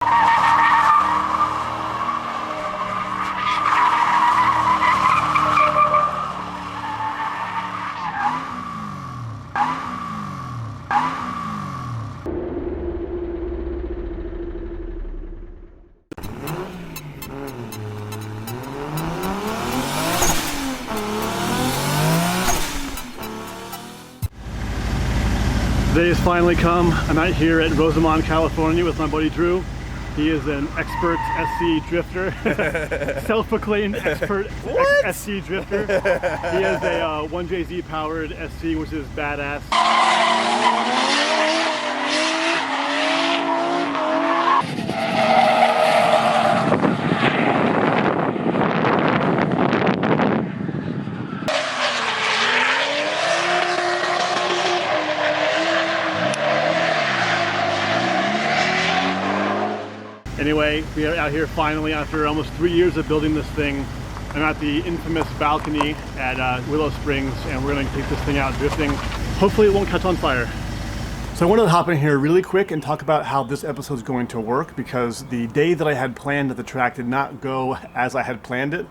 Day has finally come. I'm out here at Rosamond, California with my buddy Drew. He is an expert SC drifter, self-proclaimed expert SC drifter. He has a 1JZ powered SC, which is badass. Anyway, we are out here finally after almost 3 years of building this thing. I'm at the infamous balcony at Willow Springs, and we're gonna take this thing out drifting. Hopefully it won't catch on fire. So I wanted to hop in here really quick and talk about how this episode is going to work, because the day that I had planned at the track did not go as I had planned it.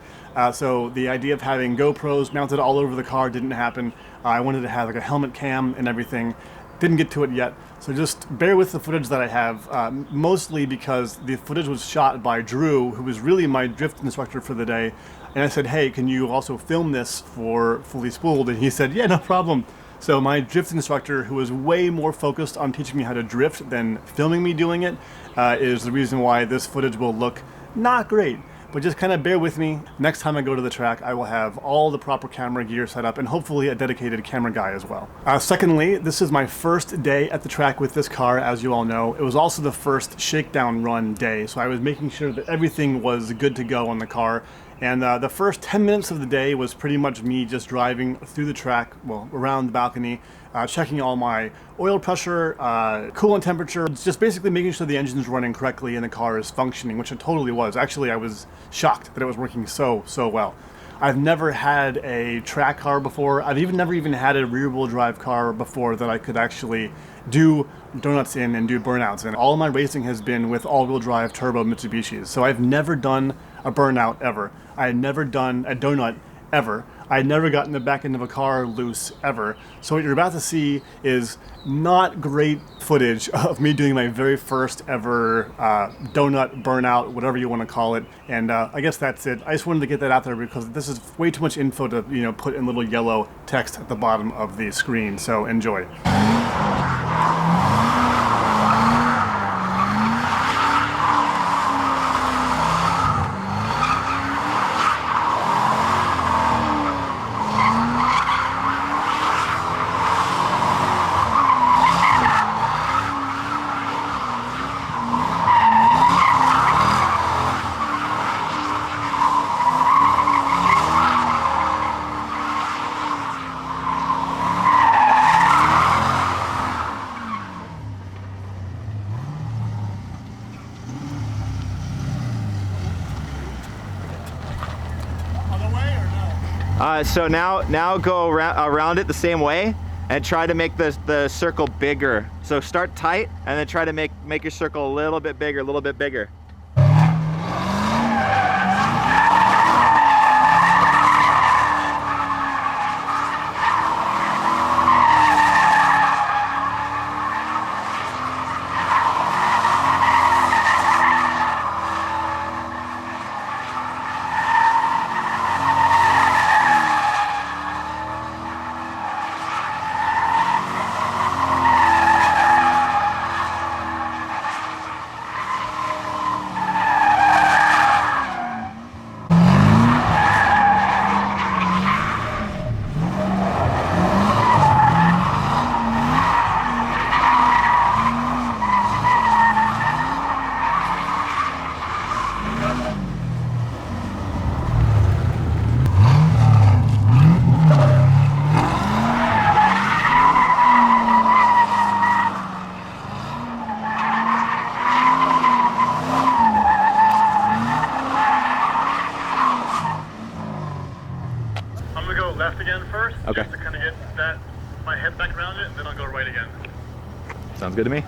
So the idea of having GoPros mounted all over the car didn't happen. I wanted to have like a helmet cam and everything. Didn't get to it yet, so just bear with the footage that I have, mostly because the footage was shot by Drew, who was really my drift instructor for the day, and I said, hey, can you also film this for Fully Spooled? And he said, yeah, no problem. So my drift instructor, who was way more focused on teaching me how to drift than filming me doing it, is the reason why this footage will look not great. But just kind of bear with me. Next time I go to the track, I will have all the proper camera gear set up and hopefully a dedicated camera guy as well. Secondly, this is my first day at the track with this car, as you all know. It was also the first shakedown run day, so I was making sure that everything was good to go on the car. And the first 10 minutes of the day was pretty much me just driving through the track, well, around the balcony, checking all my oil pressure, coolant temperature, just basically making sure the engine's running correctly and the car is functioning, which it totally was. Actually, I was shocked that it was working so well. I've never had a track car before. I've never even had a rear-wheel drive car before that I could actually do donuts in and do burnouts. And all of my racing has been with all-wheel drive turbo Mitsubishis. So I've never done a burnout ever. I had never done a donut ever. I had never gotten the back end of a car loose ever. So what you're about to see is not great footage of me doing my very first ever donut, burnout, whatever you want to call it. And I guess that's it. I just wanted to get that out there because this is way too much info to, you know, put in little yellow text at the bottom of the screen. So enjoy. So now go around it the same way and try to make the circle bigger. So start tight and then try to make your circle a little bit bigger, left again first, okay, just to kind of get my head back around it, and then I'll go right again. Sounds good to me.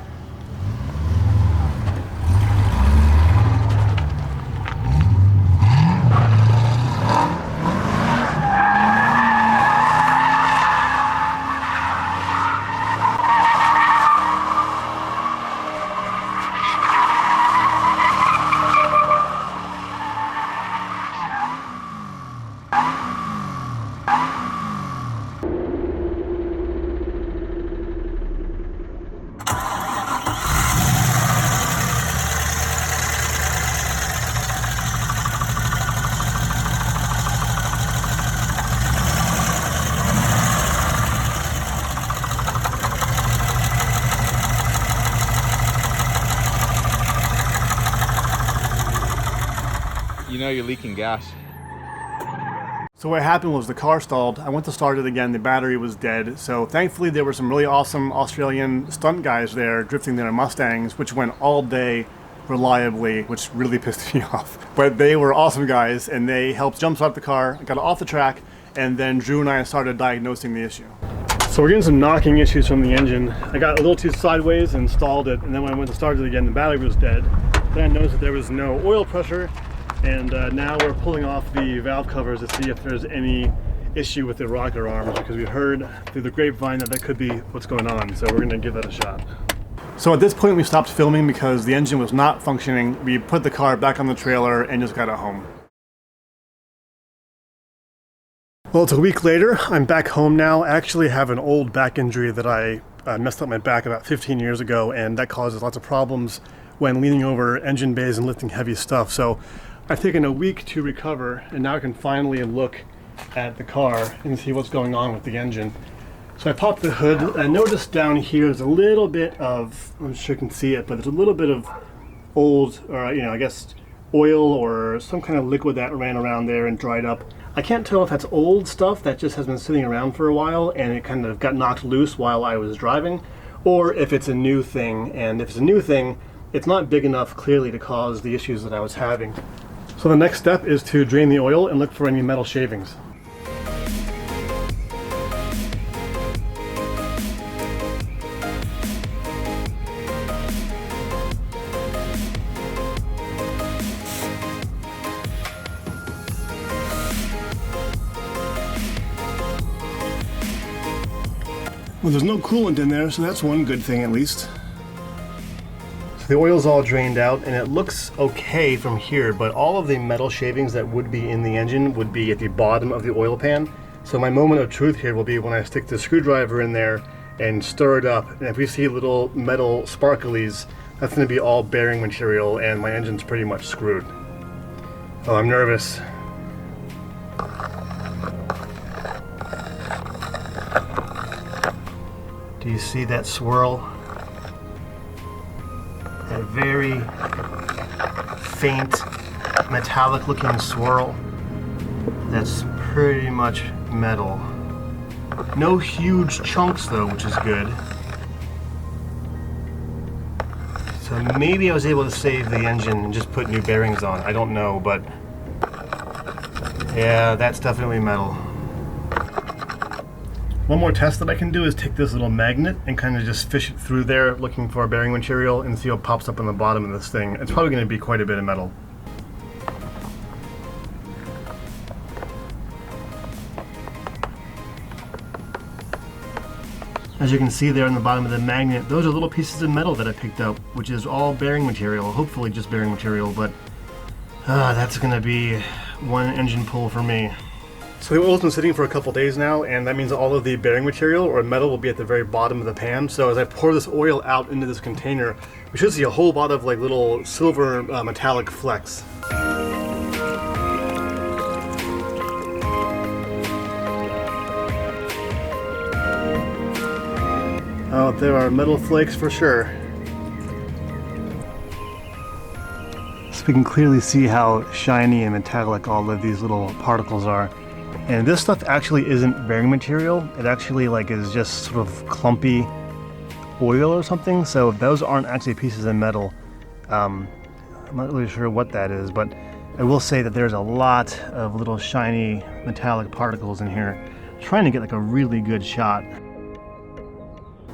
You know you're leaking gas. So what happened was the car stalled. I went to start it again, the battery was dead. So thankfully there were some really awesome Australian stunt guys there drifting their Mustangs, which went all day reliably, which really pissed me off. But they were awesome guys and they helped jumpstart the car, got it off the track, and then Drew and I started diagnosing the issue. So we're getting some knocking issues from the engine. I got a little too sideways and stalled it, and then when I went to start it again, the battery was dead. Then I noticed that there was no oil pressure, and now we're pulling off the valve covers to see if there's any issue with the rocker arms, because we heard through the grapevine that that could be what's going on, so we're going to give that a shot. So at this point we stopped filming because the engine was not functioning. We put the car back on the trailer and just got it home. Well, it's a week later. I'm back home now. I actually have an old back injury that I messed up my back about 15 years ago, and that causes lots of problems when leaning over engine bays and lifting heavy stuff. So I've taken a week to recover, and now I can finally look at the car and see what's going on with the engine. So I popped the hood, and I noticed down here there's a little bit of, I'm sure you can see it, but there's a little bit of old, or I guess oil or some kind of liquid that ran around there and dried up. I can't tell if that's old stuff that just has been sitting around for a while and it kind of got knocked loose while I was driving, or if it's a new thing, and if it's a new thing, it's not big enough clearly to cause the issues that I was having. So the next step is to drain the oil and look for any metal shavings. Well, there's no coolant in there, so that's one good thing at least. So the oil's all drained out, and it looks okay from here, but all of the metal shavings that would be in the engine would be at the bottom of the oil pan. So my moment of truth here will be when I stick the screwdriver in there and stir it up, and if we see little metal sparklies, that's going to be all bearing material, and my engine's pretty much screwed. Oh, I'm nervous. Do you see that swirl? That very faint, metallic looking swirl. That's pretty much metal. No huge chunks though, which is good. So maybe I was able to save the engine and just put new bearings on. I don't know, but yeah, that's definitely metal. One more test that I can do is take this little magnet and kind of just fish it through there looking for bearing material and see what pops up on the bottom of this thing. It's probably going to be quite a bit of metal. As you can see there on the bottom of the magnet, those are little pieces of metal that I picked up, which is all bearing material, hopefully just bearing material, but that's going to be one engine pull for me. So the oil's been sitting for a couple days now, and that means all of the bearing material or metal will be at the very bottom of the pan. So as I pour this oil out into this container, we should see a whole lot of like little silver metallic flecks. Oh, there are metal flakes for sure. So we can clearly see how shiny and metallic all of these little particles are. And this stuff actually isn't bearing material. It actually like is just sort of clumpy oil or something. So those aren't actually pieces of metal. I'm not really sure what that is, but I will say that there's a lot of little shiny metallic particles in here. I'm trying to get like a really good shot.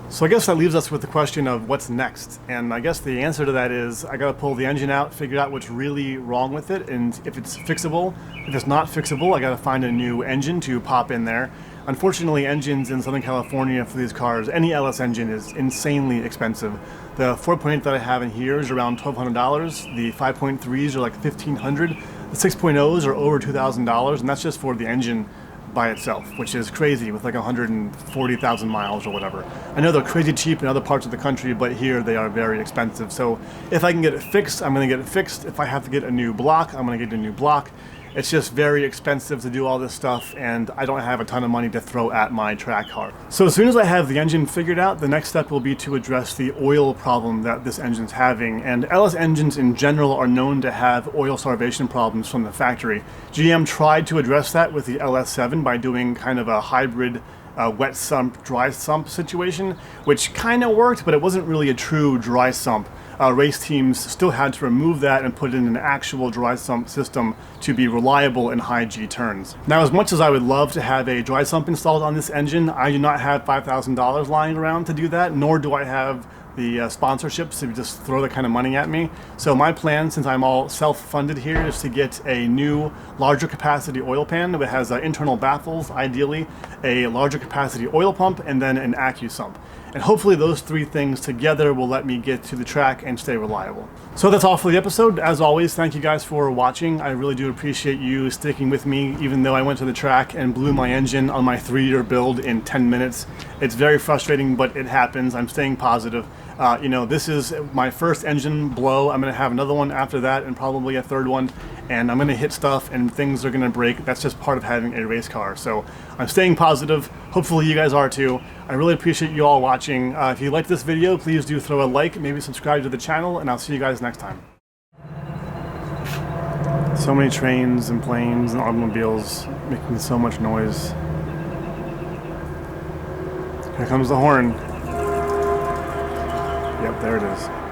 So I guess that leaves us with the question of what's next. And I guess the answer to that is I gotta pull the engine out, figure out what's really wrong with it, and if it's fixable. If it's not fixable, I gotta find a new engine to pop in there. Unfortunately, engines in Southern California for these cars, any LS engine is insanely expensive. The 4.8 that I have in here is around $1,200. The 5.3s are like $1,500. The 6.0s are over $2,000, and that's just for the engine by itself, which is crazy with like 140,000 miles or whatever. I know they're crazy cheap in other parts of the country, but here they are very expensive. So if I can get it fixed, I'm gonna get it fixed. If I have to get a new block, I'm gonna get a new block. It's just very expensive to do all this stuff, and I don't have a ton of money to throw at my track car. So as soon as I have the engine figured out, the next step will be to address the oil problem that this engine's having. And LS engines in general are known to have oil starvation problems from the factory. GM tried to address that with the LS7 by doing kind of a hybrid wet sump, dry sump situation, which kind of worked, but it wasn't really a true dry sump. Race teams still had to remove that and put in an actual dry sump system to be reliable in high G turns. Now, as much as I would love to have a dry sump installed on this engine, I do not have $5,000 lying around to do that, nor do I have the sponsorships to just throw that kind of money at me. So my plan, since I'm all self-funded here, is to get a new larger capacity oil pan that has internal baffles, ideally a larger capacity oil pump, and then an AccuSump. And hopefully those three things together will let me get to the track and stay reliable. So that's all for the episode. As always, thank you guys for watching. I really do appreciate you sticking with me, even though I went to the track and blew my engine on my 3-year build in 10 minutes. It's very frustrating, but it happens. I'm staying positive. You know, this is my first engine blow. I'm going to have another one after that and probably a third one. And I'm going to hit stuff and things are going to break. That's just part of having a race car. So I'm staying positive. Hopefully you guys are too. I really appreciate you all watching. If you liked this video, please do throw a like, maybe subscribe to the channel, and I'll see you guys next time. So many trains and planes and automobiles making so much noise. Here comes the horn. Yep, there it is.